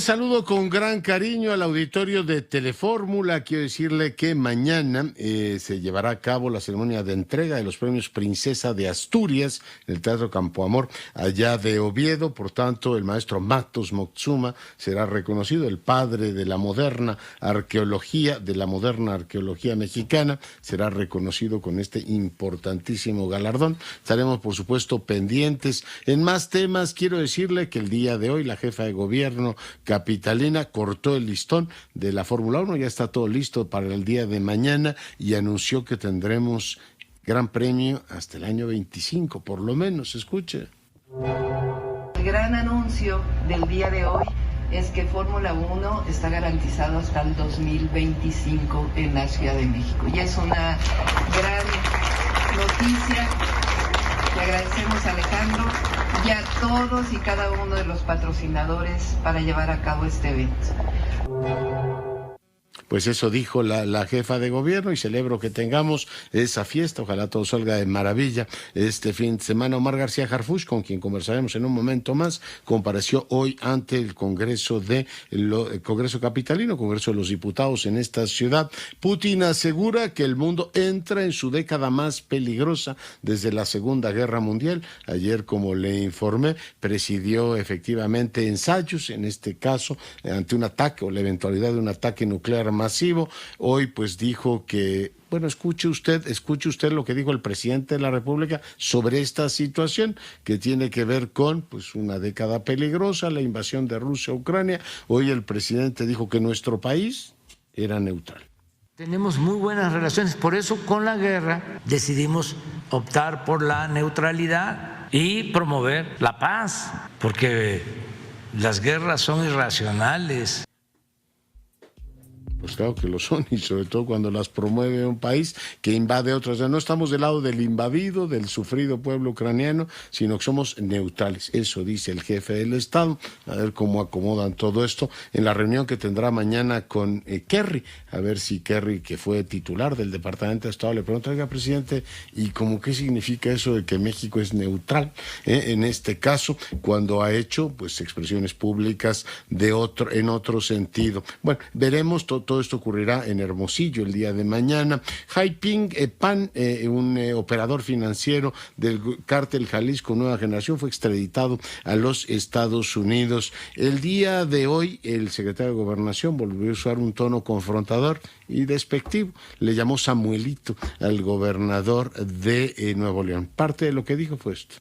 Saludo con gran cariño al auditorio de Telefórmula. Quiero decirle que mañana se llevará a cabo la ceremonia de entrega de los premios Princesa de Asturias en el Teatro Campo Amor, allá de Oviedo. Por tanto, el maestro Matos Moctezuma será reconocido, el padre de la moderna arqueología mexicana, será reconocido con este importantísimo galardón. Estaremos, por supuesto, pendientes. En más temas, quiero decirle que el día de hoy la jefa de gobierno capitalina cortó el listón de la Fórmula 1, ya está todo listo para el día de mañana y anunció que tendremos gran premio hasta el año 25, por lo menos. Escuche. El gran anuncio del día de hoy es que Fórmula 1 está garantizado hasta el 2025 en la Ciudad de México. Y es una gran noticia. Le agradecemos a Alejandro y a todos y cada uno de los patrocinadores para llevar a cabo este evento. Pues eso dijo la jefa de gobierno y celebro que tengamos esa fiesta. Ojalá todo salga de maravilla este fin de semana. Omar García Harfuch, con quien conversaremos en un momento más, compareció hoy ante el Congreso el Congreso Capitalino, Congreso de los Diputados en esta ciudad. Putin asegura que el mundo entra en su década más peligrosa desde la Segunda Guerra Mundial. Ayer, como le informé, presidió efectivamente ensayos, en este caso, ante un ataque o la eventualidad de un ataque nuclear masivo. Hoy pues dijo que, bueno, escuche usted lo que dijo el presidente de la República sobre esta situación que tiene que ver con pues una década peligrosa, la invasión de Rusia a Ucrania. Hoy el presidente dijo que nuestro país era neutral. Tenemos muy buenas relaciones, por eso con la guerra decidimos optar por la neutralidad y promover la paz, porque las guerras son irracionales. Pues claro que lo son, y sobre todo cuando las promueve un país que invade otro. O sea, no estamos del lado del invadido, del sufrido pueblo ucraniano, sino que somos neutrales. Eso dice el jefe del Estado. A ver cómo acomodan todo esto en la reunión que tendrá mañana con Kerry. A ver si Kerry, que fue titular del Departamento de Estado, le pregunta: oiga, presidente, ¿y cómo qué significa eso de que México es neutral? En este caso, cuando ha hecho pues expresiones públicas en otro sentido. Bueno, veremos. Todo esto ocurrirá en Hermosillo el día de mañana. Haiping Pan, un operador financiero del cártel Jalisco Nueva Generación, fue extraditado a los Estados Unidos. El día de hoy, el secretario de Gobernación volvió a usar un tono confrontador y despectivo. Le llamó Samuelito al gobernador de Nuevo León. Parte de lo que dijo fue esto.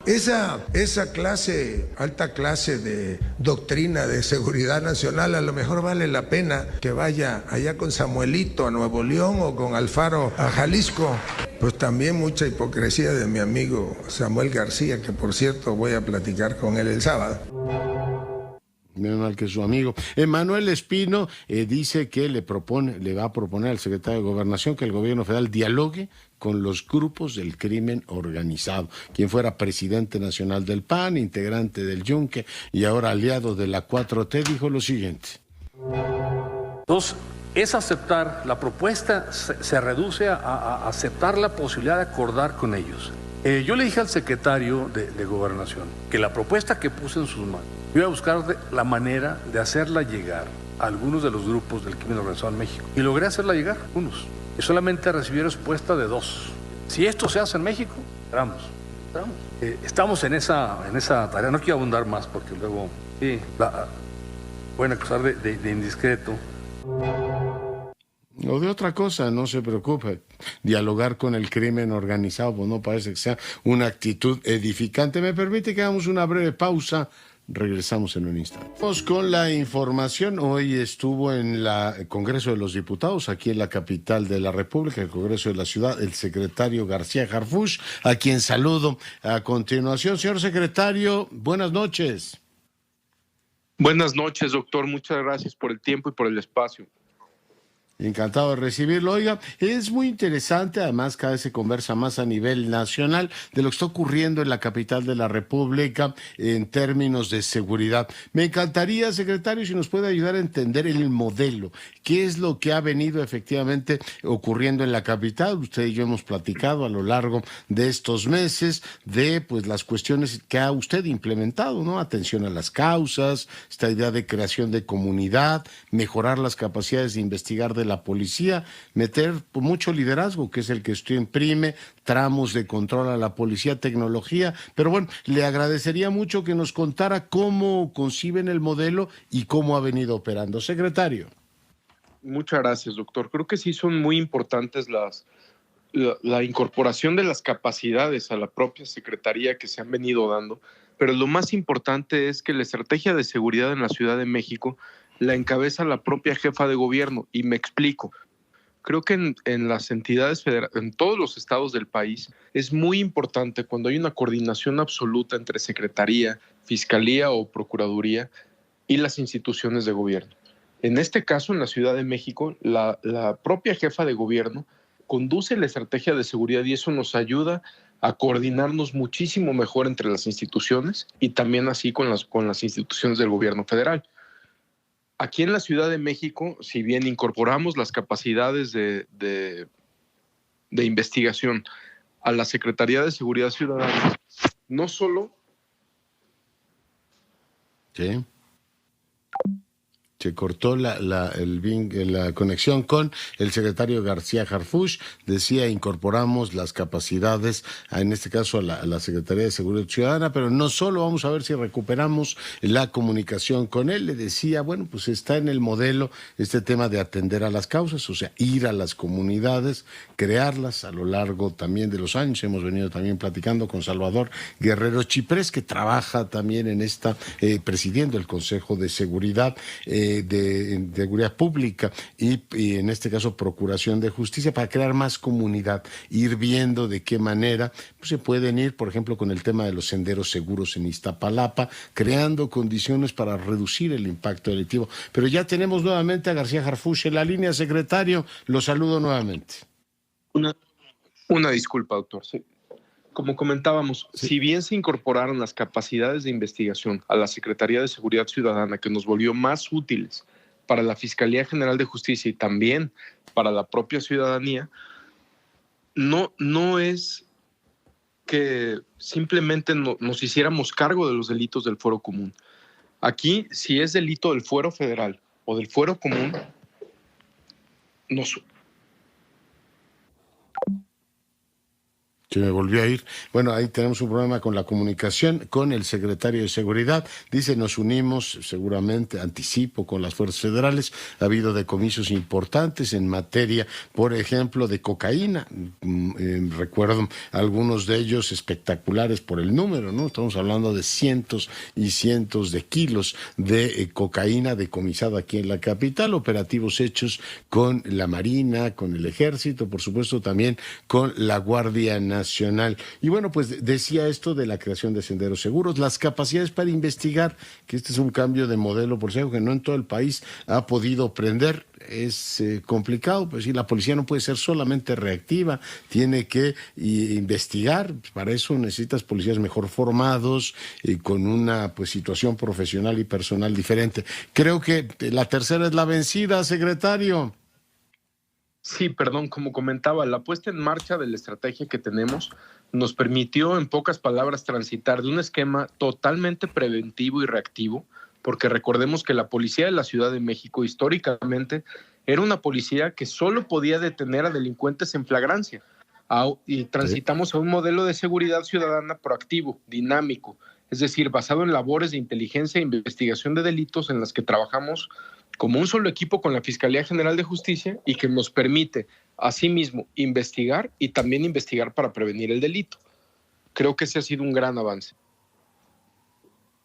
Esa clase, alta clase de doctrina de seguridad nacional, a lo mejor vale la pena que vaya allá con Samuelito a Nuevo León o con Alfaro a Jalisco. Pues también mucha hipocresía de mi amigo Samuel García, que por cierto voy a platicar con él el sábado. Menos mal que es su amigo. Manuel Espino dice que le va a proponer al secretario de Gobernación que el gobierno federal dialogue con los grupos del crimen organizado. Quien fuera presidente nacional del PAN, integrante del Yunque y ahora aliado de la 4T, dijo lo siguiente. Entonces, es aceptar, la propuesta se reduce a aceptar la posibilidad de acordar con ellos. Yo le dije al secretario de Gobernación que la propuesta que puse en sus manos, yo iba a buscar la manera de hacerla llegar a algunos de los grupos del crimen organizado en México. Y logré hacerla llegar, unos. Y solamente recibí respuesta de 2. Si esto se hace en México, entramos. Estamos en esa tarea. No quiero abundar más porque luego pueden acusar de indiscreto. O de otra cosa, no se preocupe. Dialogar con el crimen organizado, pues no parece que sea una actitud edificante. Me permite que hagamos una breve pausa. Regresamos en un instante. Vamos con la información. Hoy estuvo en el Congreso de los Diputados, aquí en la capital de la República, el Congreso de la Ciudad, el secretario García Harfuch, a quien saludo a continuación. Señor secretario, buenas noches. Buenas noches, doctor. Muchas gracias por el tiempo y por el espacio. Encantado de recibirlo. Oiga, es muy interesante, además cada vez se conversa más a nivel nacional de lo que está ocurriendo en la capital de la República en términos de seguridad. Me encantaría, secretario, si nos puede ayudar a entender el modelo, qué es lo que ha venido efectivamente ocurriendo en la capital. Usted y yo hemos platicado a lo largo de estos meses de pues las cuestiones que ha usted implementado, ¿no? Atención a las causas, esta idea de creación de comunidad, mejorar las capacidades de investigar de la policía, meter mucho liderazgo, que es el que usted imprime, tramos de control a la policía, tecnología, pero bueno, le agradecería mucho que nos contara cómo conciben el modelo y cómo ha venido operando. Secretario. Muchas gracias, doctor. Creo que sí son muy importantes la incorporación de las capacidades a la propia Secretaría que se han venido dando, pero lo más importante es que la estrategia de seguridad en la Ciudad de México la encabeza la propia jefa de gobierno, y me explico. Creo que en las entidades federales, en todos los estados del país, es muy importante cuando hay una coordinación absoluta entre Secretaría, Fiscalía o Procuraduría y las instituciones de gobierno. En este caso, en la Ciudad de México, la propia jefa de gobierno conduce la estrategia de seguridad y eso nos ayuda a coordinarnos muchísimo mejor entre las instituciones y también así con las instituciones del gobierno federal. Aquí en la Ciudad de México, si bien incorporamos las capacidades de investigación a la Secretaría de Seguridad Ciudadana, no solo... Sí. Se cortó la conexión con el secretario García Harfuch. Decía, incorporamos las capacidades, en este caso a la Secretaría de Seguridad Ciudadana, pero no solo, vamos a ver si recuperamos la comunicación con él. Le decía, bueno, pues está en el modelo este tema de atender a las causas, o sea, ir a las comunidades, crearlas a lo largo también de los años. Hemos venido también platicando con Salvador Guerrero Chiprés, que trabaja también en esta, presidiendo el Consejo de Seguridad, de seguridad pública y en este caso Procuración de Justicia, para crear más comunidad, ir viendo de qué manera pues, se pueden ir, por ejemplo, con el tema de los senderos seguros en Iztapalapa, creando condiciones para reducir el impacto delictivo. Pero ya tenemos nuevamente a García Harfuch en la línea, secretario, lo saludo nuevamente. Una disculpa, doctor. Sí. Como comentábamos, sí, si bien se incorporaron las capacidades de investigación a la Secretaría de Seguridad Ciudadana, que nos volvió más útiles para la Fiscalía General de Justicia y también para la propia ciudadanía, no es que simplemente nos hiciéramos cargo de los delitos del fuero común. Aquí, si es delito del fuero federal o del fuero común, Se me volvió a ir. Bueno, ahí tenemos un problema con la comunicación con el secretario de Seguridad. Dice, nos unimos, seguramente, anticipo, con las fuerzas federales. Ha habido decomisos importantes en materia, por ejemplo, de cocaína. Recuerdo algunos de ellos espectaculares por el número, ¿no? Estamos hablando de cientos y cientos de kilos de cocaína decomisada aquí en la capital. Operativos hechos con la Marina, con el Ejército, por supuesto también con la Guardia Nacional. Y bueno, pues decía esto de la creación de senderos seguros, las capacidades para investigar, que este es un cambio de modelo, por cierto, que no en todo el país ha podido prender. Es complicado, pues sí, la policía no puede ser solamente reactiva, tiene que investigar. Para eso necesitas policías mejor formados, con una pues situación profesional y personal diferente. Creo que la tercera es la vencida, secretario. Sí, perdón, como comentaba, la puesta en marcha de la estrategia que tenemos nos permitió, en pocas palabras, transitar de un esquema totalmente preventivo y reactivo, porque recordemos que la policía de la Ciudad de México históricamente era una policía que solo podía detener a delincuentes en flagrancia, y transitamos a un modelo de seguridad ciudadana proactivo, dinámico, es decir, basado en labores de inteligencia e investigación de delitos en las que trabajamos como un solo equipo con la Fiscalía General de Justicia y que nos permite, asimismo, investigar y también investigar para prevenir el delito. Creo que ese ha sido un gran avance.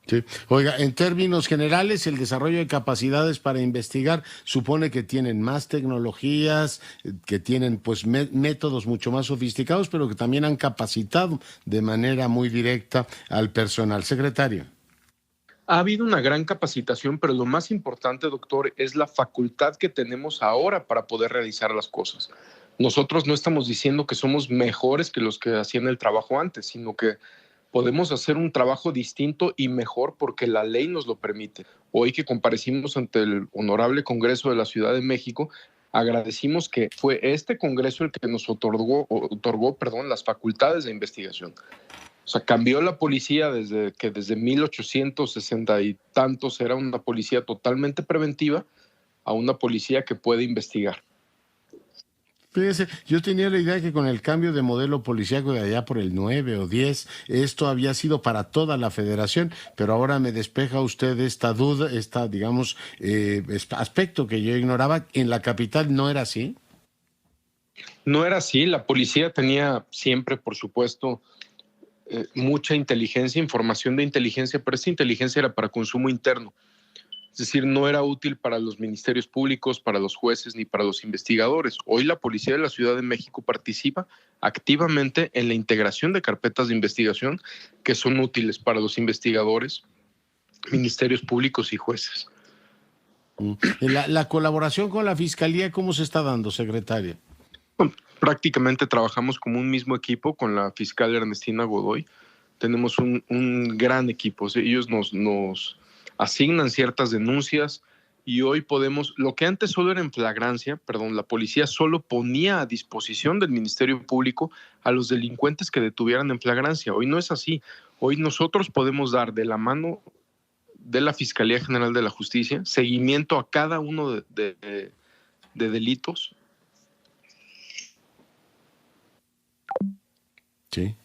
Sí. Oiga, en términos generales, el desarrollo de capacidades para investigar supone que tienen más tecnologías, que tienen pues métodos mucho más sofisticados, pero que también han capacitado de manera muy directa al personal. Secretario. Ha habido una gran capacitación, pero lo más importante, doctor, es la facultad que tenemos ahora para poder realizar las cosas. Nosotros no estamos diciendo que somos mejores que los que hacían el trabajo antes, sino que podemos hacer un trabajo distinto y mejor porque la ley nos lo permite. Hoy que comparecimos ante el Honorable Congreso de la Ciudad de México, agradecimos que fue este Congreso el que nos otorgó las facultades de investigación. O sea, cambió la policía desde 1860 y tantos era una policía totalmente preventiva a una policía que puede investigar. Fíjese, yo tenía la idea que con el cambio de modelo policíaco de allá por el 9 o 10, esto había sido para toda la federación, pero ahora me despeja usted esta duda, digamos, aspecto que yo ignoraba. ¿En la capital no era así? No era así, la policía tenía siempre, por supuesto, mucha inteligencia, información de inteligencia, pero esa inteligencia era para consumo interno. Es decir, no era útil para los ministerios públicos, para los jueces ni para los investigadores. Hoy la Policía de la Ciudad de México participa activamente en la integración de carpetas de investigación que son útiles para los investigadores, ministerios públicos y jueces. La colaboración con la Fiscalía, ¿cómo se está dando, secretaria? Prácticamente trabajamos como un mismo equipo con la fiscal Ernestina Godoy. Tenemos un gran equipo. Ellos nos asignan ciertas denuncias y hoy podemos, lo que antes solo era en flagrancia, la policía solo ponía a disposición del Ministerio Público a los delincuentes que detuvieran en flagrancia. Hoy no es así. Hoy nosotros podemos dar de la mano de la Fiscalía General de la Justicia seguimiento a cada uno de delitos. Sí,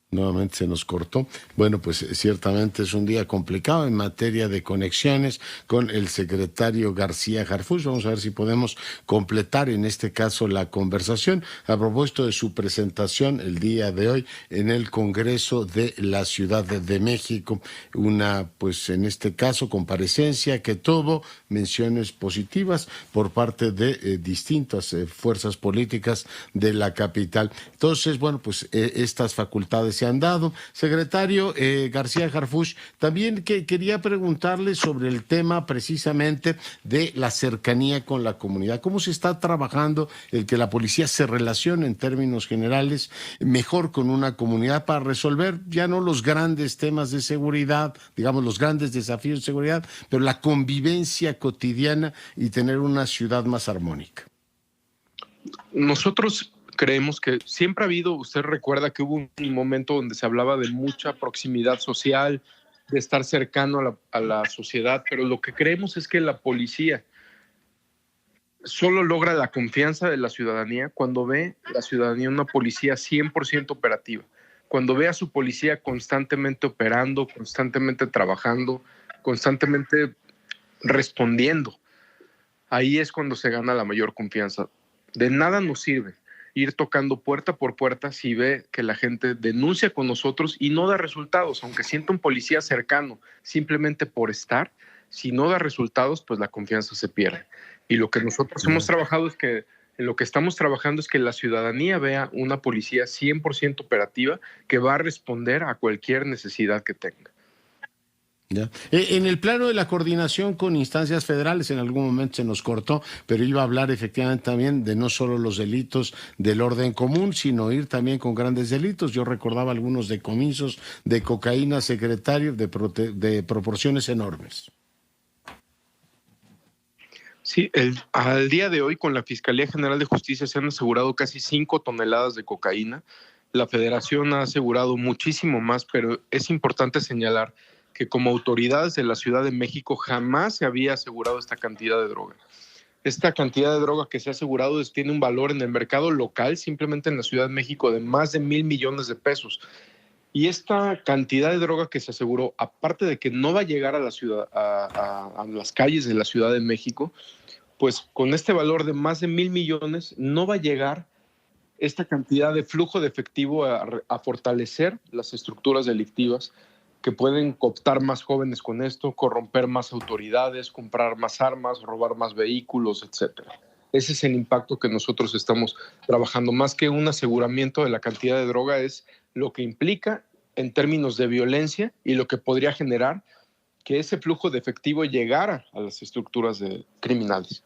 nuevamente se nos cortó. Bueno, pues ciertamente es un día complicado en materia de conexiones con el secretario García Harfuch. Vamos a ver si podemos completar en este caso la conversación a propósito de su presentación el día de hoy en el Congreso de la Ciudad de México. Una, pues en este caso, comparecencia que tuvo menciones positivas por parte de distintas fuerzas políticas de la capital. Entonces, bueno, pues estas facultades se han dado. Secretario García Harfuch, también quería preguntarle sobre el tema precisamente de la cercanía con la comunidad. ¿Cómo se está trabajando el que la policía se relacione en términos generales mejor con una comunidad para resolver ya no los grandes temas de seguridad, digamos los grandes desafíos de seguridad, pero la convivencia cotidiana y tener una ciudad más armónica? Nosotros creemos que siempre ha habido, usted recuerda que hubo un momento donde se hablaba de mucha proximidad social, de estar cercano a la sociedad, pero lo que creemos es que la policía solo logra la confianza de la ciudadanía cuando ve la ciudadanía una policía 100% operativa, cuando ve a su policía constantemente operando, constantemente trabajando, constantemente respondiendo. Ahí es cuando se gana la mayor confianza. De nada nos sirve ir tocando puerta por puerta si ve que la gente denuncia con nosotros y no da resultados, aunque sienta un policía cercano, simplemente por estar, si no da resultados, pues la confianza se pierde. Y lo que nosotros hemos trabajado es que, en lo que estamos trabajando es que la ciudadanía vea una policía 100% operativa que va a responder a cualquier necesidad que tenga. Ya. En el plano de la coordinación con instancias federales, en algún momento se nos cortó, pero iba a hablar efectivamente también de no solo los delitos del orden común, sino ir también con grandes delitos. Yo recordaba algunos decomisos de cocaína, secretario, de proporciones enormes. Sí, al día de hoy con la Fiscalía General de Justicia se han asegurado casi 5 toneladas de cocaína. La Federación ha asegurado muchísimo más, pero es importante señalar que como autoridades de la Ciudad de México jamás se había asegurado esta cantidad de droga. Esta cantidad de droga que se ha asegurado tiene un valor en el mercado local, simplemente en la Ciudad de México, de más de 1,000 millones de pesos. Y esta cantidad de droga que se aseguró, aparte de que no va a llegar a la ciudad, a las calles de la Ciudad de México, pues con este valor de más de 1,000 millones no va a llegar esta cantidad de flujo de efectivo a fortalecer las estructuras delictivas que pueden cooptar más jóvenes con esto, corromper más autoridades, comprar más armas, robar más vehículos, etcétera. Ese es el impacto que nosotros estamos trabajando. Más que un aseguramiento de la cantidad de droga, es lo que implica en términos de violencia y lo que podría generar que ese flujo de efectivo llegara a las estructuras criminales.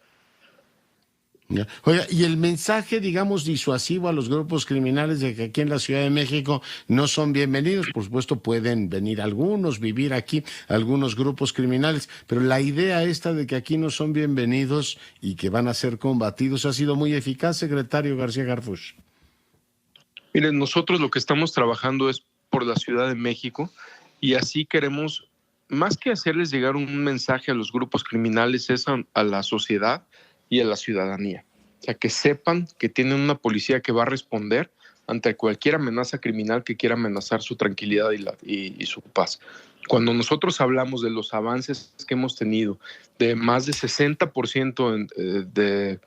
Ya. Oiga, y el mensaje, digamos, disuasivo a los grupos criminales de que aquí en la Ciudad de México no son bienvenidos. Por supuesto, pueden venir algunos, vivir aquí, algunos grupos criminales, pero la idea esta de que aquí no son bienvenidos y que van a ser combatidos ha sido muy eficaz, secretario García Harfuch. Miren, nosotros lo que estamos trabajando es por la Ciudad de México y así queremos, más que hacerles llegar un mensaje a los grupos criminales, es a la sociedad y a la ciudadanía. O sea, que sepan que tienen una policía que va a responder ante cualquier amenaza criminal que quiera amenazar su tranquilidad y su paz. Cuando nosotros hablamos de los avances que hemos tenido, de más de 60%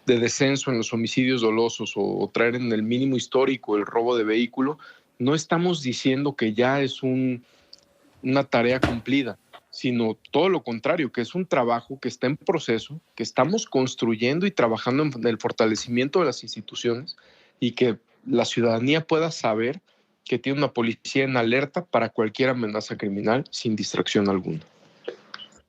de descenso en los homicidios dolosos o traer en el mínimo histórico el robo de vehículo, no estamos diciendo que ya es una tarea cumplida, sino todo lo contrario, que es un trabajo que está en proceso, que estamos construyendo y trabajando en el fortalecimiento de las instituciones y que la ciudadanía pueda saber que tiene una policía en alerta para cualquier amenaza criminal sin distracción alguna.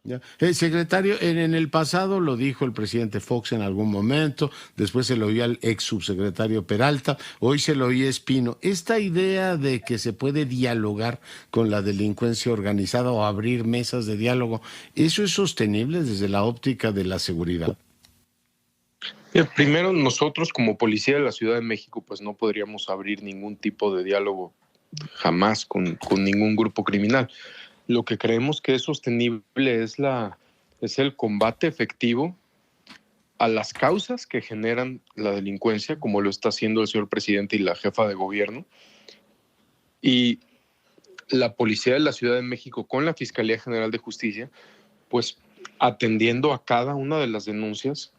Ya. Secretario, en el pasado lo dijo el presidente Fox en algún momento, después se lo oía al ex subsecretario Peralta, hoy se lo oía Espino. Esta idea de que se puede dialogar con la delincuencia organizada o abrir mesas de diálogo, ¿eso es sostenible desde la óptica de la seguridad? Primero, nosotros como policía de la Ciudad de México, pues no podríamos abrir ningún tipo de diálogo jamás con ningún grupo criminal. Lo que creemos que es sostenible es el combate efectivo a las causas que generan la delincuencia, como lo está haciendo el señor presidente y la jefa de gobierno. Y la Policía de la Ciudad de México con la Fiscalía General de Justicia, pues atendiendo a cada una de las denuncias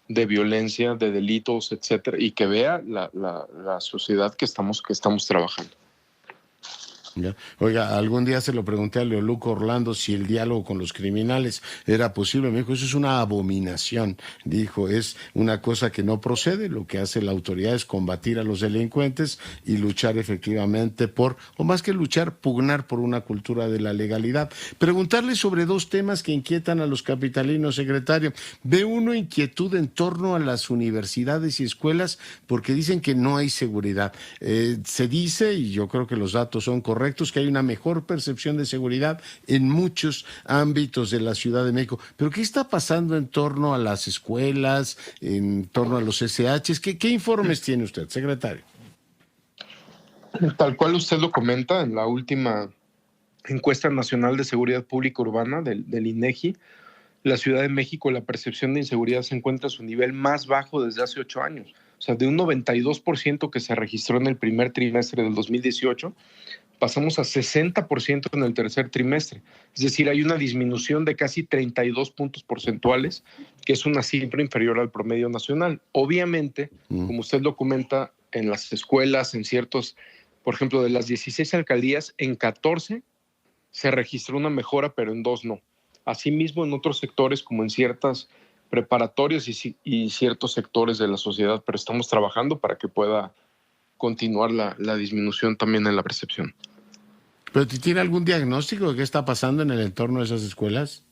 de violencia, de delitos, etcétera, y que vea la sociedad que estamos trabajando. Ya. Oiga, algún día se lo pregunté a Leoluco Orlando si el diálogo con los criminales era posible. Me dijo, eso es una abominación. Dijo, es una cosa que no procede. Lo que hace la autoridad es combatir a los delincuentes y luchar efectivamente o más que luchar, pugnar por una cultura de la legalidad. Preguntarle sobre dos temas que inquietan a los capitalinos, secretario. Ve uno, inquietud en torno a las universidades y escuelas porque dicen que no hay seguridad. Se dice, y yo creo que los datos son correctos, que hay una mejor percepción de seguridad en muchos ámbitos de la Ciudad de México. Pero ¿qué está pasando en torno a las escuelas, en torno a los SHs? ¿Qué informes tiene usted, secretario? Tal cual usted lo comenta, en la última encuesta nacional de seguridad pública urbana del INEGI, la Ciudad de México, la percepción de inseguridad se encuentra a su nivel más bajo desde hace 8 años. O sea, de un 92% que se registró en el primer trimestre del 2018, pasamos a 60% en el tercer trimestre. Es decir, hay una disminución de casi 32 puntos porcentuales, que es una cifra inferior al promedio nacional. Obviamente, como usted lo comenta, en las escuelas, en ciertos, por ejemplo, de las 16 alcaldías, en 14 se registró una mejora, pero en 2 no. Asimismo, en otros sectores, como en ciertas preparatorias y ciertos sectores de la sociedad, pero estamos trabajando para que pueda continuar la disminución también en la percepción. ¿Pero tiene algún diagnóstico de qué está pasando en el entorno de esas escuelas?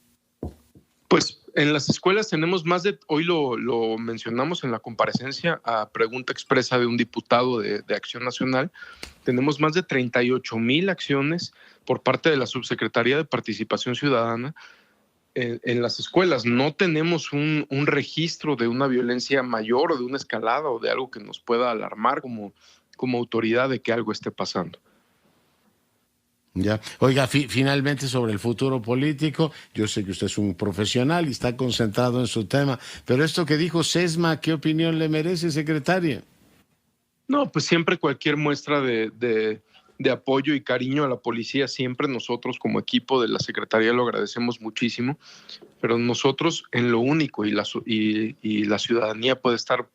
Pues en las escuelas tenemos hoy lo mencionamos en la comparecencia a pregunta expresa de un diputado de Acción Nacional, tenemos más de 38,000 acciones por parte de la Subsecretaría de Participación Ciudadana en las escuelas. No tenemos un registro de una violencia mayor o de una escalada o de algo que nos pueda alarmar como autoridad de que algo esté pasando. Ya. Oiga, finalmente sobre el futuro político, yo sé que usted es un profesional y está concentrado en su tema, pero esto que dijo Sesma, ¿qué opinión le merece, secretario? No, pues siempre cualquier muestra de apoyo y cariño a la policía, siempre nosotros como equipo de la Secretaría lo agradecemos muchísimo, pero nosotros en lo único y la ciudadanía puede estar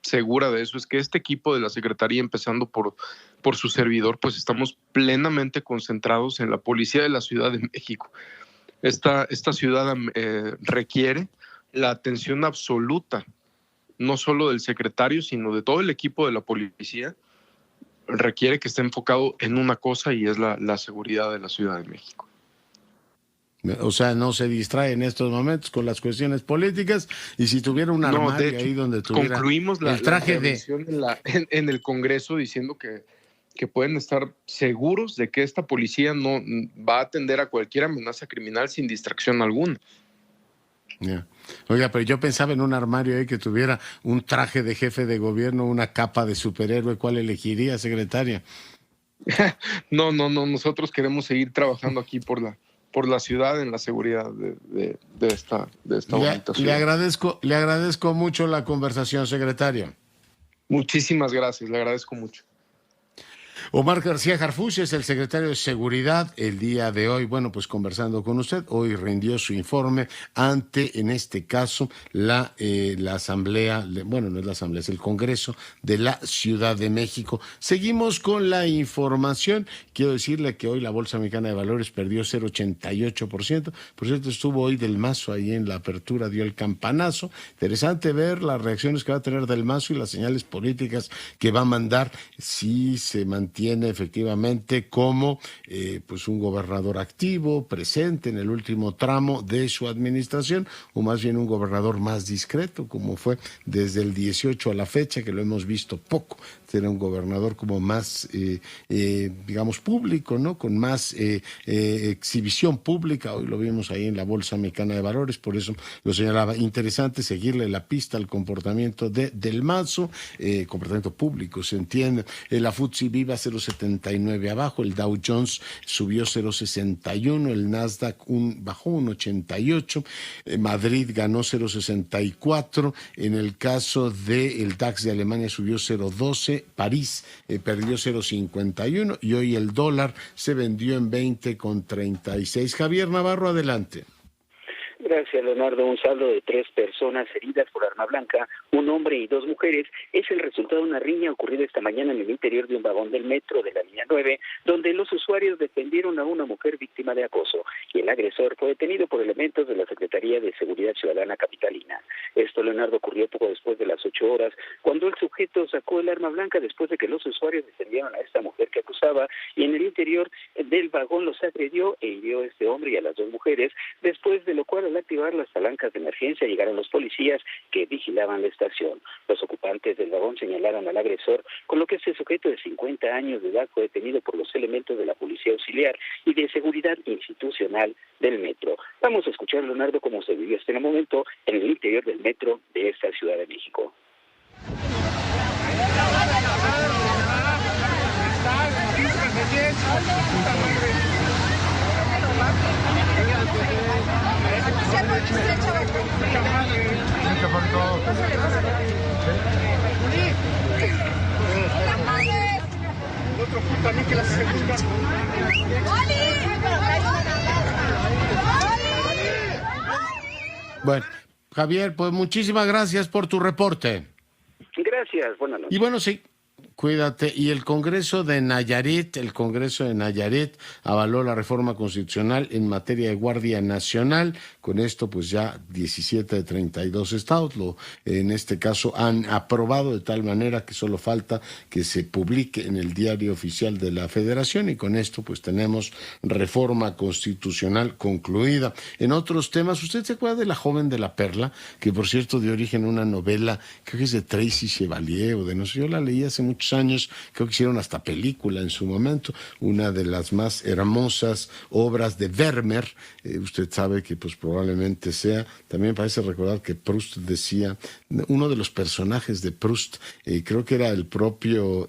segura de eso, es que este equipo de la Secretaría, empezando por su servidor, pues estamos plenamente concentrados en la policía de la Ciudad de México. Esta ciudad requiere la atención absoluta, no solo del secretario, sino de todo el equipo de la policía, requiere que esté enfocado en una cosa y es la seguridad de la Ciudad de México. O sea, no se distrae en estos momentos con las cuestiones políticas, y si tuviera un armario de hecho, ahí donde tuviera concluimos el traje de... en el Congreso diciendo que pueden estar seguros de que esta policía no va a atender a cualquier amenaza criminal sin distracción alguna. Yeah. Oiga, pero yo pensaba en un armario ahí que tuviera un traje de jefe de gobierno, una capa de superhéroe. ¿Cuál elegiría, secretaria? No, nosotros queremos seguir trabajando aquí por la ciudad, en la seguridad de esta bonita ciudad. Le agradezco mucho la conversación, secretario. Muchísimas gracias, le agradezco mucho. Omar García Harfuch es el secretario de Seguridad. El día de hoy, bueno, pues conversando con usted, hoy rindió su informe ante, en este caso, la Asamblea, bueno, no es la Asamblea, es el Congreso de la Ciudad de México. Seguimos con la información. Quiero decirle que hoy la Bolsa Mexicana de Valores perdió 0,88%. Por cierto, estuvo hoy Del Mazo ahí en la apertura, dio el campanazo. Interesante ver las reacciones que va a tener Del Mazo y las señales políticas que va a mandar si se mantiene efectivamente como pues un gobernador activo, presente en el último tramo de su administración, o más bien un gobernador más discreto, como fue desde el 18 a la fecha, que lo hemos visto poco. Era un gobernador como más, digamos, público, ¿no? Con más exhibición pública. Hoy lo vimos ahí en la Bolsa Mexicana de Valores, por eso lo señalaba. Interesante seguirle la pista al comportamiento de Del Mazo, comportamiento público, se entiende. La FTSE Viva 0,79 abajo, el Dow Jones subió 0,61, el Nasdaq bajó 1,88, Madrid ganó 0,64, en el caso del DAX de Alemania subió 0,12, París perdió 0,51 y hoy el dólar se vendió en 20,36. Javier Navarro, adelante. Gracias, Leonardo. Un saldo de 3 personas heridas por arma blanca, un hombre y 2 mujeres, es el resultado de una riña ocurrida esta mañana en el interior de un vagón del metro de la línea 9, donde los usuarios defendieron a una mujer víctima de acoso, y el agresor fue detenido por elementos de la Secretaría de Seguridad Ciudadana capitalina. Esto, Leonardo, ocurrió poco después de las 8 horas, cuando el sujeto sacó el arma blanca después de que los usuarios defendieron a esta mujer que acusaba, y en el interior del vagón los agredió e hirió a este hombre y a las 2 mujeres, después de lo cual al activar las palancas de emergencia llegaron los policías que vigilaban la estación. Los ocupantes del vagón señalaron al agresor, con lo que este sujeto de 50 años de edad fue detenido por los elementos de la Policía Auxiliar y de Seguridad Institucional del metro. Vamos a escuchar, Leonardo, cómo se vivió hasta el momento en el interior del metro de esta Ciudad de México. Bueno, Javier, pues muchísimas gracias por tu reporte. Gracias, buenas noches. Y bueno, sí, cuídate. Y el Congreso de Nayarit avaló la reforma constitucional en materia de Guardia Nacional. Con esto, pues ya 17 de 32 estados en este caso han aprobado, de tal manera que solo falta que se publique en el Diario Oficial de la Federación, y con esto pues tenemos reforma constitucional concluida. En otros temas, ¿usted se acuerda de La Joven de la Perla? Que por cierto dio origen a una novela, creo que es de Tracy Chevalier o de no sé, yo la leí hace muchos años, creo que hicieron hasta película en su momento, una de las más hermosas obras de Vermeer. Usted sabe que pues probablemente sea, también parece recordar que Proust decía, uno de los personajes de Proust, creo que era el propio,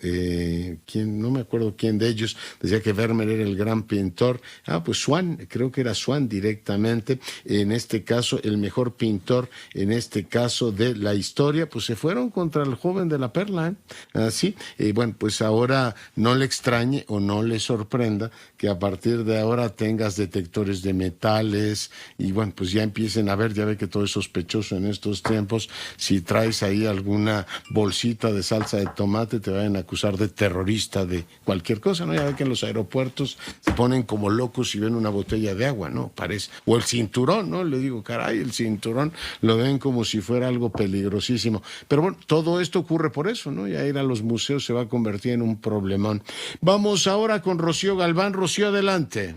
no me acuerdo quién de ellos, decía que Vermeer era el gran pintor, pues Swann, creo que era Swann directamente, en este caso el mejor pintor, en este caso de la historia, pues se fueron contra el Joven de la Perla, así. Bueno, pues ahora no le extrañe o no le sorprenda que a partir de ahora tengas detectores de metales y bueno, pues ya empiecen a ver, ya ve que todo es sospechoso en estos tiempos. Si traes ahí alguna bolsita de salsa de tomate, te vayan a acusar de terrorista, de cualquier cosa, ¿no? Ya ve que en los aeropuertos se ponen como locos si ven una botella de agua, ¿no? Parece. O el cinturón, ¿no? Le digo, caray, el cinturón lo ven como si fuera algo peligrosísimo. Pero bueno, todo esto ocurre por eso, ¿no? Ya ir a los museos se va a convertir en un problemón. Vamos ahora con Rocío Galván. Rocío, adelante.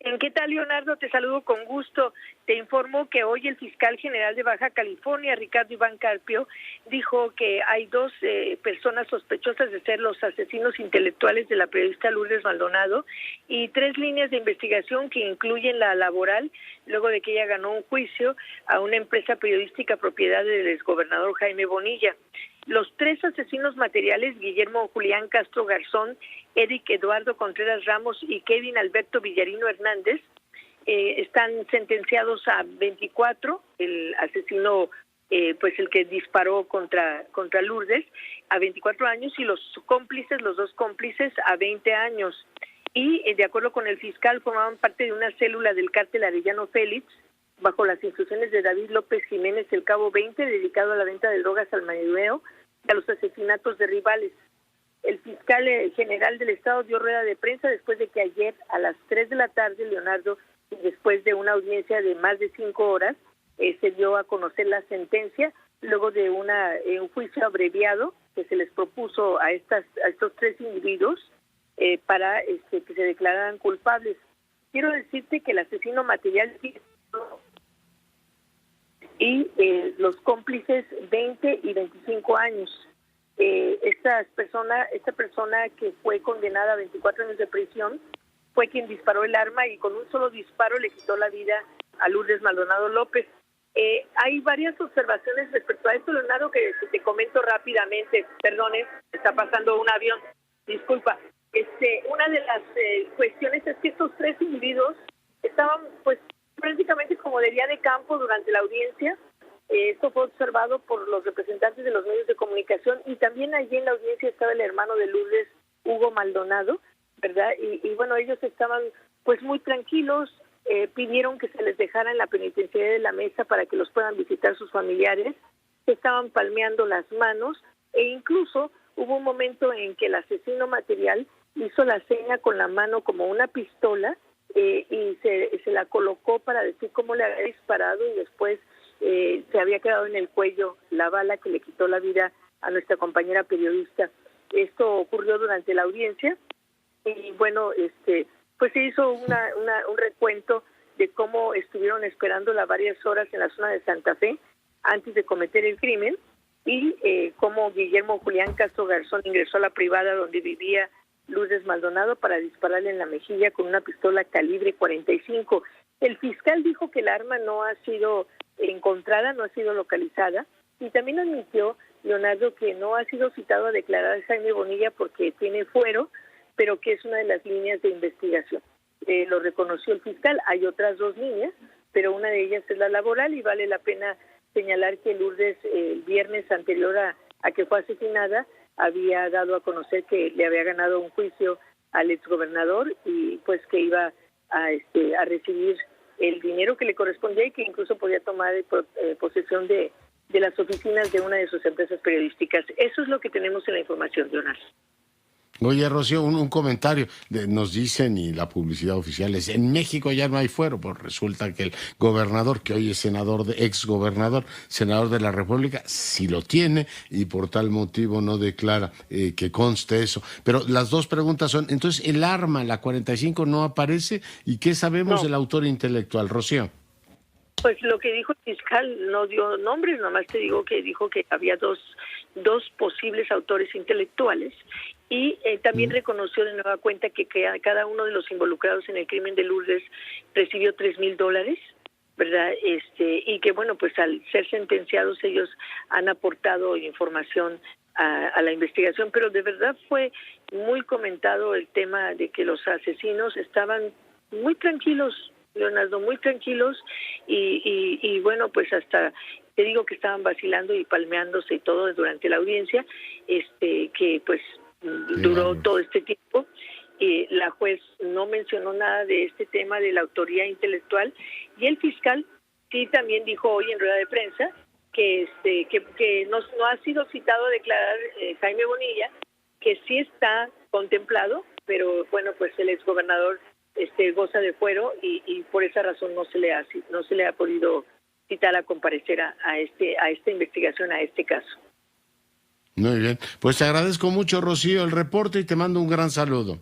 ¿Qué tal, Leonardo? Te saludo con gusto. Te informo que hoy el fiscal general de Baja California, Ricardo Iván Carpio, dijo que hay dos personas sospechosas de ser los asesinos intelectuales de la periodista Lourdes Maldonado y 3 líneas de investigación que incluyen la laboral, luego de que ella ganó un juicio a una empresa periodística propiedad del exgobernador Jaime Bonilla. Los 3 asesinos materiales, Guillermo Julián Castro Garzón, Eric Eduardo Contreras Ramos y Kevin Alberto Villarino Hernández, están sentenciados a 24, el asesino, pues el que disparó contra Lourdes, a 24 años, y los cómplices, los 2 cómplices, a 20 años. Y de acuerdo con el fiscal, formaban parte de una célula del cártel Arellano Félix, bajo las instrucciones de David López Jiménez, el Cabo 20, dedicado a la venta de drogas al menudeo y a los asesinatos de rivales. El fiscal general del Estado dio rueda de prensa después de que ayer a las 3 de la tarde, Leonardo, después de una audiencia de más de 5 horas, se dio a conocer la sentencia, luego de un juicio abreviado que se les propuso a estos 3 individuos para que se declararan culpables. Quiero decirte que el asesino material y los cómplices 20 y 25 años. Esta persona que fue condenada a 24 años de prisión fue quien disparó el arma y con un solo disparo le quitó la vida a Lourdes Maldonado López. Hay varias observaciones respecto a esto, Leonardo, que te comento rápidamente. Perdone, está pasando un avión, disculpa. Una de las cuestiones es que estos 3 individuos estaban pues prácticamente como de día de campo durante la audiencia. Esto fue observado por los representantes de los medios de comunicación y también allí en la audiencia estaba el hermano de Lourdes, Hugo Maldonado, ¿verdad? Y bueno, ellos estaban pues muy tranquilos, pidieron que se les dejara en la penitenciaría de la Mesa para que los puedan visitar sus familiares, estaban palmeando las manos e incluso hubo un momento en que el asesino material hizo la seña con la mano como una pistola y se la colocó para decir cómo le había disparado y después se había quedado en el cuello la bala que le quitó la vida a nuestra compañera periodista. Esto ocurrió durante la audiencia y bueno, pues se hizo un recuento de cómo estuvieron esperándola varias horas en la zona de Santa Fe antes de cometer el crimen y cómo Guillermo Julián Castro Garzón ingresó a la privada donde vivía Lourdes Maldonado para dispararle en la mejilla con una pistola calibre 45. El fiscal dijo que el arma no ha sido encontrada, no ha sido localizada y también admitió, Leonardo, que no ha sido citado a declarar a Jaime Bonilla porque tiene fuero, pero que es una de las líneas de investigación. Lo reconoció el fiscal. Hay otras 2 líneas, pero una de ellas es la laboral y vale la pena señalar que Lourdes el viernes anterior a que fue asesinada había dado a conocer que le había ganado un juicio al exgobernador y pues que iba a recibir el dinero que le correspondía y que incluso podía tomar posesión de las oficinas de una de sus empresas periodísticas. Eso es lo que tenemos en la información, Leonardo. Oye, Rocío, un comentario. Nos dicen, y la publicidad oficial es, en México ya no hay fuero, pues resulta que el gobernador, que hoy es exgobernador, senador de la República, sí lo tiene y por tal motivo no declara que conste eso. Pero las 2 preguntas son, entonces, el arma, la 45, no aparece, ¿y qué sabemos del autor intelectual, Rocío? Pues lo que dijo el fiscal no dio nombres, nomás te digo que dijo que había dos posibles autores intelectuales y también reconoció de nueva cuenta que cada uno de los involucrados en el crimen de Lourdes recibió $3,000, ¿verdad? Y que bueno, pues al ser sentenciados ellos han aportado información a la investigación, pero de verdad fue muy comentado el tema de que los asesinos estaban muy tranquilos, Leonardo, muy tranquilos y bueno, pues hasta te digo que estaban vacilando y palmeándose y todo durante la audiencia, que pues duró todo este tiempo. La juez no mencionó nada de este tema de la autoría intelectual y el fiscal sí también dijo hoy en rueda de prensa que no ha sido citado a declarar Jaime Bonilla, que sí está contemplado, pero bueno, pues el exgobernador goza de fuero y por esa razón no se le ha podido citar a comparecer a esta investigación, a este caso. Muy bien, pues te agradezco mucho, Rocío, el reporte y te mando un gran saludo.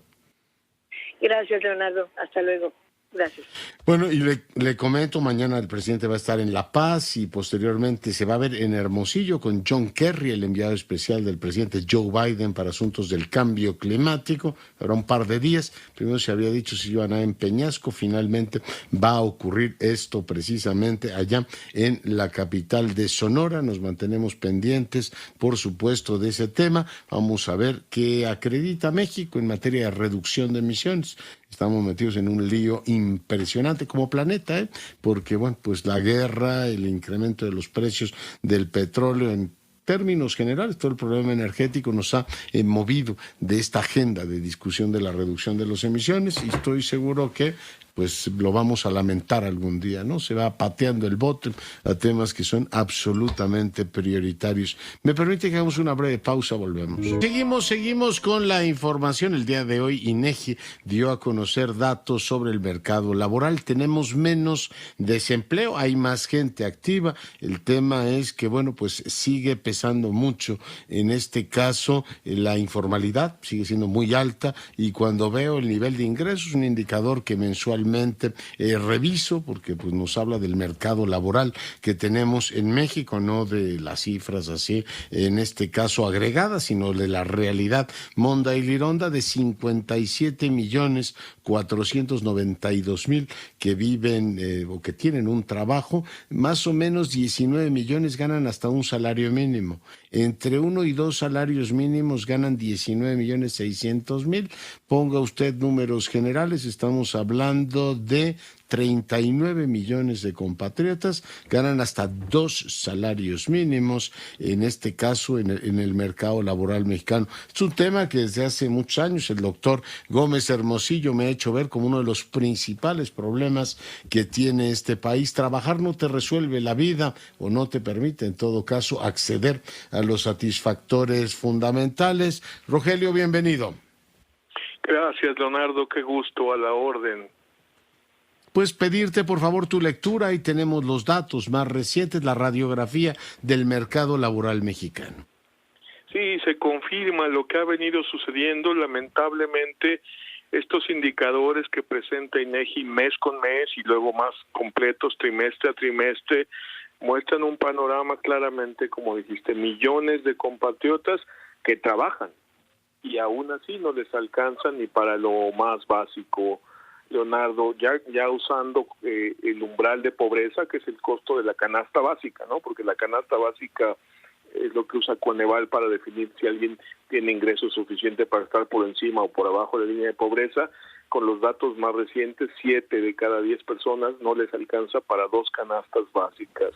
Gracias, Leonardo, hasta luego. Gracias. Bueno, y le comento, mañana el presidente va a estar en La Paz y posteriormente se va a ver en Hermosillo con John Kerry, el enviado especial del presidente Joe Biden para asuntos del cambio climático. Habrá un par de días. Primero se había dicho si iban a en Peñasco. Finalmente va a ocurrir esto precisamente allá en la capital de Sonora. Nos mantenemos pendientes, por supuesto, de ese tema. Vamos a ver qué acredita México en materia de reducción de emisiones. Estamos metidos en un lío impresionante como planeta, porque bueno, pues la guerra, el incremento de los precios del petróleo en términos generales, todo el problema energético nos ha movido de esta agenda de discusión de la reducción de las emisiones, y estoy seguro que pues lo vamos a lamentar algún día, ¿no? Se va pateando el bote a temas que son absolutamente prioritarios. Me permite que hagamos una breve pausa, volvemos. Seguimos con la información. El día de hoy INEGI dio a conocer datos sobre el mercado laboral. Tenemos menos desempleo, hay más gente activa. El tema es que, bueno, pues sigue pesando mucho, en este caso, la informalidad sigue siendo muy alta, y cuando veo el nivel de ingresos, un indicador que mensualmente reviso, porque pues nos habla del mercado laboral que tenemos en México, no de las cifras así, en este caso agregadas, sino de la realidad monda y lironda, de 57.492.000 que viven o que tienen un trabajo. Más o menos 19 millones ganan hasta un salario mínimo. Entre 1 y 2 salarios mínimos ganan 19.600.000. Ponga usted números generales, estamos hablando de 39 millones de compatriotas ganan hasta 2 salarios mínimos, en este caso en el mercado laboral mexicano. Es un tema que desde hace muchos años el doctor Gómez Hermosillo me ha hecho ver como uno de los principales problemas que tiene este país. Trabajar no te resuelve la vida, o no te permite en todo caso acceder a los satisfactores fundamentales. Rogelio, bienvenido. Gracias, Leonardo, qué gusto, a la orden. Pues pedirte por favor tu lectura, y tenemos los datos más recientes, la radiografía del mercado laboral mexicano. Sí, se confirma lo que ha venido sucediendo. Lamentablemente, estos indicadores que presenta INEGI mes con mes y luego más completos trimestre a trimestre muestran un panorama claramente, como dijiste, millones de compatriotas que trabajan y aún así no les alcanza ni para lo más básico, Leonardo, ya usando el umbral de pobreza, que es el costo de la canasta básica, ¿no? Porque la canasta básica es lo que usa Coneval para definir si alguien tiene ingresos suficientes para estar por encima o por abajo de la línea de pobreza. Con los datos más recientes, 7 de cada 10 personas no les alcanza para 2 canastas básicas,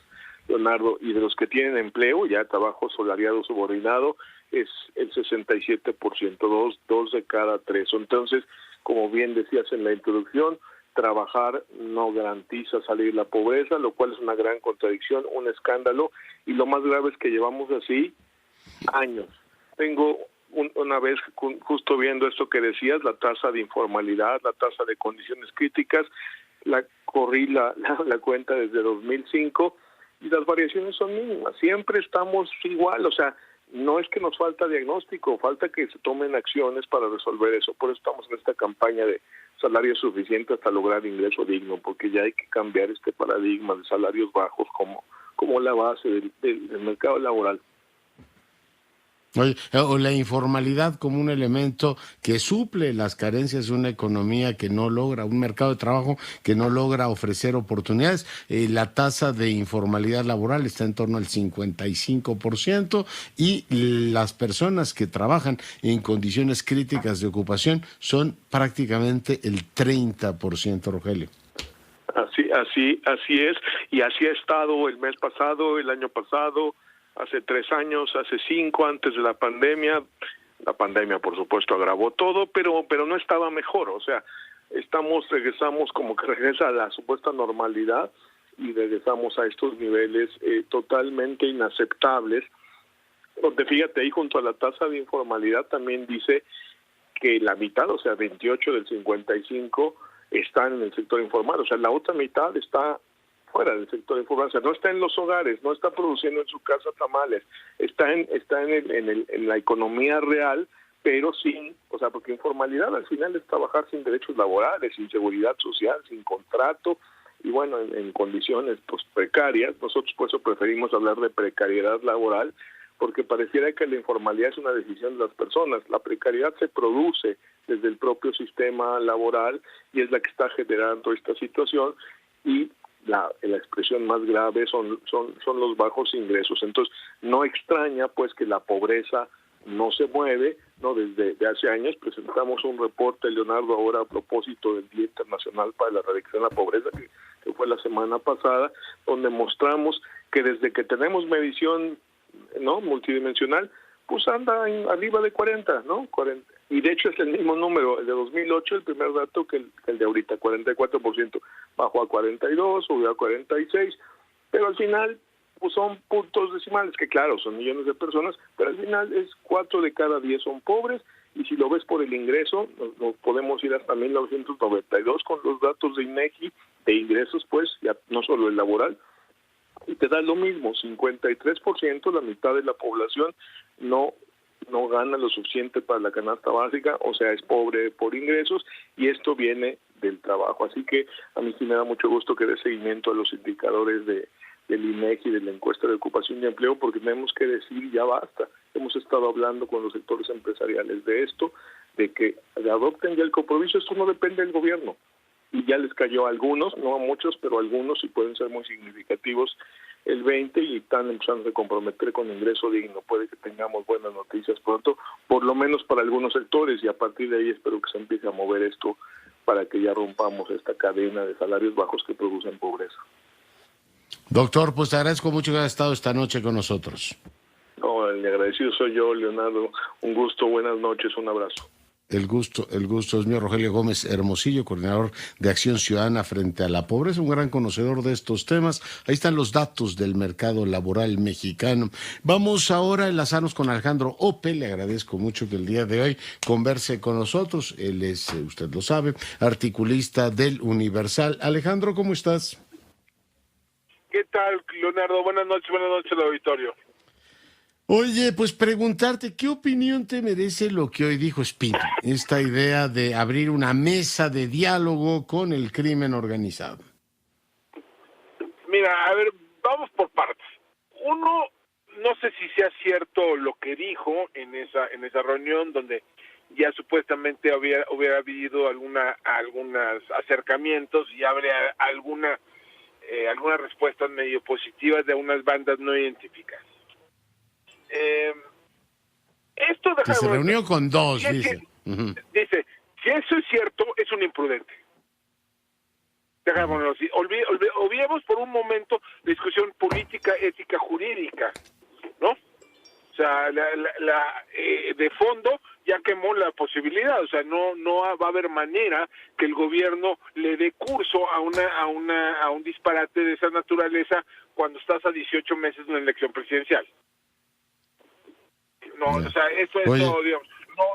Leonardo, y de los que tienen empleo, ya trabajo asalariado subordinado, es el 67%, 2 de cada 3. Entonces, como bien decías en la introducción, trabajar no garantiza salir de la pobreza, lo cual es una gran contradicción, un escándalo, y lo más grave es que llevamos así años. Tengo una vez justo viendo esto que decías, la tasa de informalidad, la tasa de condiciones críticas, corrí la cuenta desde 2005 y las variaciones son mínimas, siempre estamos igual, o sea, no es que nos falta diagnóstico, falta que se tomen acciones para resolver eso. Por eso estamos en esta campaña de salario suficiente hasta lograr ingreso digno, porque ya hay que cambiar este paradigma de salarios bajos como la base del mercado laboral. Oye, o la informalidad como un elemento que suple las carencias de una economía que no logra, un mercado de trabajo que no logra ofrecer oportunidades. La tasa de informalidad laboral está en torno al 55%, y las personas que trabajan en condiciones críticas de ocupación son prácticamente el 30%, Rogelio. Así es, y así ha estado el mes pasado, el año pasado, hace 3 años, hace 5, antes de la pandemia. La pandemia, por supuesto, agravó todo, pero no estaba mejor. O sea, regresamos como que regresa a la supuesta normalidad y regresamos a estos niveles totalmente inaceptables. Donde fíjate, ahí junto a la tasa de informalidad también dice que la mitad, o sea, 28 del 55, están en el sector informal. O sea, la otra mitad está fuera del sector informal, o sea, no está en los hogares, no está produciendo en su casa tamales, está en la economía real, pero sin, o sea, porque informalidad al final es trabajar sin derechos laborales, sin seguridad social, sin contrato, y bueno, en condiciones pues precarias. Nosotros por eso preferimos hablar de precariedad laboral, porque pareciera que la informalidad es una decisión de las personas. La precariedad se produce desde el propio sistema laboral y es la que está generando esta situación, y la expresión más grave son los bajos ingresos. Entonces, no extraña pues que la pobreza no se mueve, ¿no? Desde hace años presentamos un reporte, Leonardo, ahora a propósito del Día Internacional para la Erradicación de la Pobreza, que fue la semana pasada, donde mostramos que desde que tenemos medición, ¿no?, multidimensional, pues anda arriba de 40, ¿no? 40. Y de hecho es el mismo número, el de 2008, el primer dato, que el de ahorita, 44%, bajó a 42, subió a 46, pero al final pues son puntos decimales, que claro, son millones de personas, pero al final es 4 de cada 10 son pobres, y si lo ves por el ingreso, nos podemos ir hasta 1992 con los datos de INEGI, de ingresos, pues, ya no solo el laboral, y te da lo mismo, 53%, la mitad de la población no gana lo suficiente para la canasta básica, o sea, es pobre por ingresos, y esto viene del trabajo. Así que a mí sí me da mucho gusto que dé seguimiento a los indicadores del INEGI, de la encuesta de ocupación y empleo, porque tenemos que decir ya basta. Hemos estado hablando con los sectores empresariales de esto, de que adopten ya el compromiso. Esto no depende del gobierno, y ya les cayó a algunos, no a muchos, pero a algunos, y pueden ser muy significativos, el 20, y están empezando a comprometer con ingreso digno. Puede que tengamos buenas noticias pronto, por lo menos para algunos sectores, y a partir de ahí espero que se empiece a mover esto para que ya rompamos esta cadena de salarios bajos que producen pobreza. Doctor, pues te agradezco mucho que hayas estado esta noche con nosotros. No, el agradecido soy yo, Leonardo. Un gusto, buenas noches, un abrazo. El gusto es mío. Rogelio Gómez Hermosillo, coordinador de Acción Ciudadana frente a la pobreza, un gran conocedor de estos temas. Ahí están los datos del mercado laboral mexicano. Vamos ahora a enlazarnos con Alejandro Ope. Le agradezco mucho que el día de hoy converse con nosotros. Él es, usted lo sabe, articulista del Universal. Alejandro, ¿cómo estás? ¿Qué tal, Leonardo? Buenas noches al auditorio. Oye, pues preguntarte, ¿qué opinión te merece lo que hoy dijo Espino? Esta idea de abrir una mesa de diálogo con el crimen organizado. Mira, a ver, vamos por partes. Uno, no sé si sea cierto lo que dijo en esa reunión, donde ya supuestamente hubiera habido algunos acercamientos y habría algunas respuestas medio positivas de unas bandas no identificadas. Esto que se reunió con dos, dice. Dice, si eso es cierto, es un imprudente. Dejámoslo así. Olvidemos por un momento la discusión política, ética, jurídica, ¿no? O sea, de fondo ya quemó la posibilidad. O sea, no va a haber manera que el gobierno le dé curso a un disparate de esa naturaleza cuando estás a 18 meses de una elección presidencial. No, o sea, esto digamos,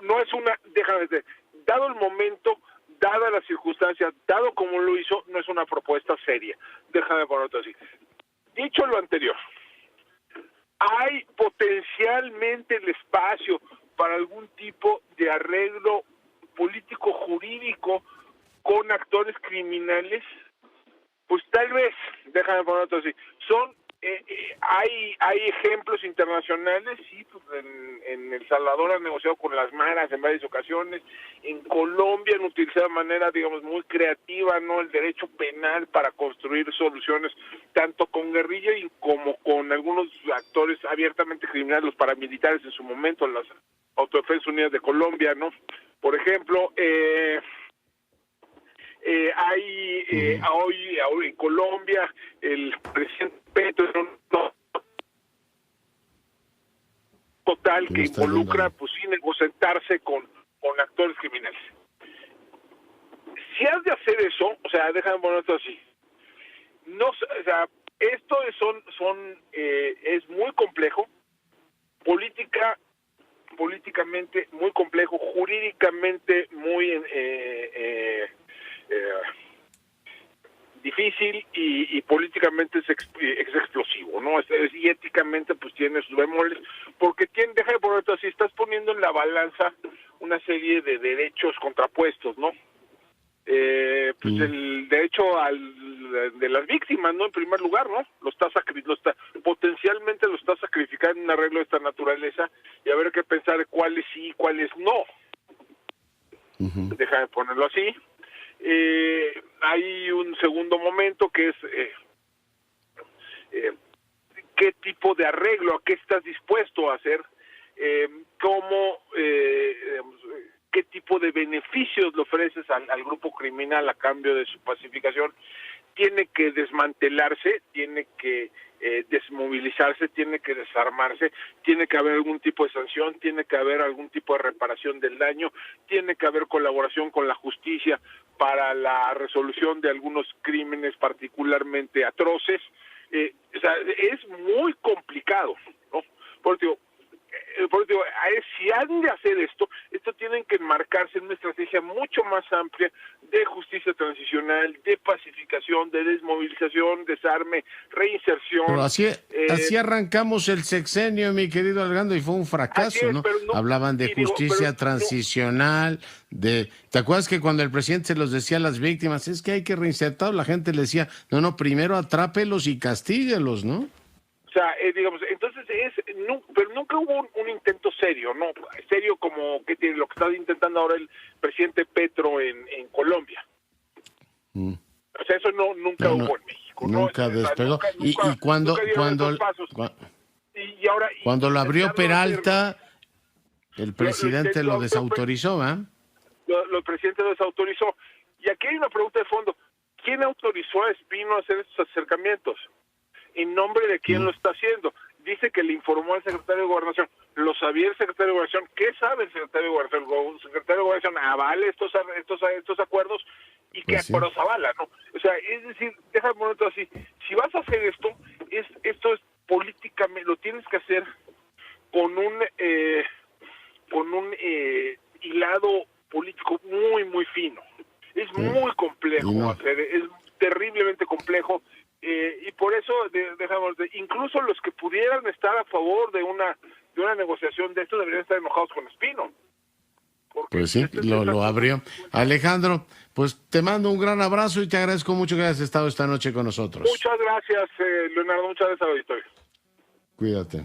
no es una, déjame decir, dado el momento, dadas las circunstancias, dado como lo hizo, no es una propuesta seria. Déjame ponerlo así. Dicho lo anterior, hay potencialmente el espacio para algún tipo de arreglo político jurídico con actores criminales. Pues tal vez, déjame ponerlo así, hay ejemplos internacionales, sí, pues en El Salvador han negociado con las maras en varias ocasiones, en Colombia han utilizado de manera, digamos, muy creativa, ¿no?, el derecho penal para construir soluciones, tanto con guerrilla y como con algunos actores abiertamente criminales, los paramilitares en su momento, las Autodefensas Unidas de Colombia, ¿no? Por ejemplo, hoy en Colombia el presidente Petro total que involucra, pues sí, sentarse con actores criminales. Si has de hacer eso, o sea, déjame ponerlo así, no, o sea, esto es muy complejo, políticamente muy complejo, jurídicamente muy difícil y políticamente es explosivo, ¿no? Y éticamente pues tiene sus bemoles, porque deja de por esto, si estás poniendo en la balanza una serie de derechos contrapuestos, ¿no? Pues el derecho de las víctimas, ¿no? En primer lugar, ¿no? Potencialmente lo está sacrificando en un arreglo de esta naturaleza, y haber que pensar cuáles sí y cuáles no. Déjame ponerlo así. Hay un segundo momento que es qué tipo de arreglo, a qué estás dispuesto a hacer, qué tipo de beneficios le ofreces al grupo criminal a cambio de su pacificación. Tiene que desmantelarse, tiene que desmovilizarse, tiene que desarmarse, tiene que haber algún tipo de sanción, tiene que haber algún tipo de reparación del daño, tiene que haber colaboración con la justicia para la resolución de algunos crímenes particularmente atroces. O sea, es muy complicado, ¿no? Por eso digo, si han de hacer esto tienen que enmarcarse en una estrategia mucho más amplia de justicia transicional, de pacificación, de desmovilización, desarme, reinserción. Pero así arrancamos el sexenio, mi querido Alejandro, y fue un fracaso, ¿no? Hablaban de justicia transicional, ¿te acuerdas que cuando el presidente se los decía a las víctimas, es que hay que reinsertar, la gente le decía, no, primero atrápelos y castíguelos, ¿no? O sea, digamos, entonces pero nunca hubo un intento serio, ¿no? Serio como lo que está intentando ahora el presidente Petro en Colombia. O sea, eso nunca hubo en México. Nunca despegó. Cuando lo abrió Peralta, el presidente lo desautorizó, ¿ah? El presidente lo desautorizó. Y aquí hay una pregunta de fondo. ¿Quién autorizó a Espino a hacer estos acercamientos? ¿En nombre de quién lo está haciendo? Dice que le informó al secretario de Gobernación. ¿Lo sabía el secretario de Gobernación? ¿Qué sabe el secretario de Gobernación? El secretario de Gobernación avala estos acuerdos y que los avala, ¿no? O sea, es decir, déjame ponerlo así. Si vas a hacer esto es políticamente, lo tienes que hacer con un hilado político muy, muy fino. Es muy complejo hacer, es terriblemente complejo. Y por eso incluso los que pudieran estar a favor de una negociación de esto deberían estar enojados con Espino. Pues sí, lo abrió. Alejandro, pues te mando un gran abrazo y te agradezco mucho que hayas estado esta noche con nosotros. Muchas gracias, Leonardo, muchas gracias al auditorio. Cuídate.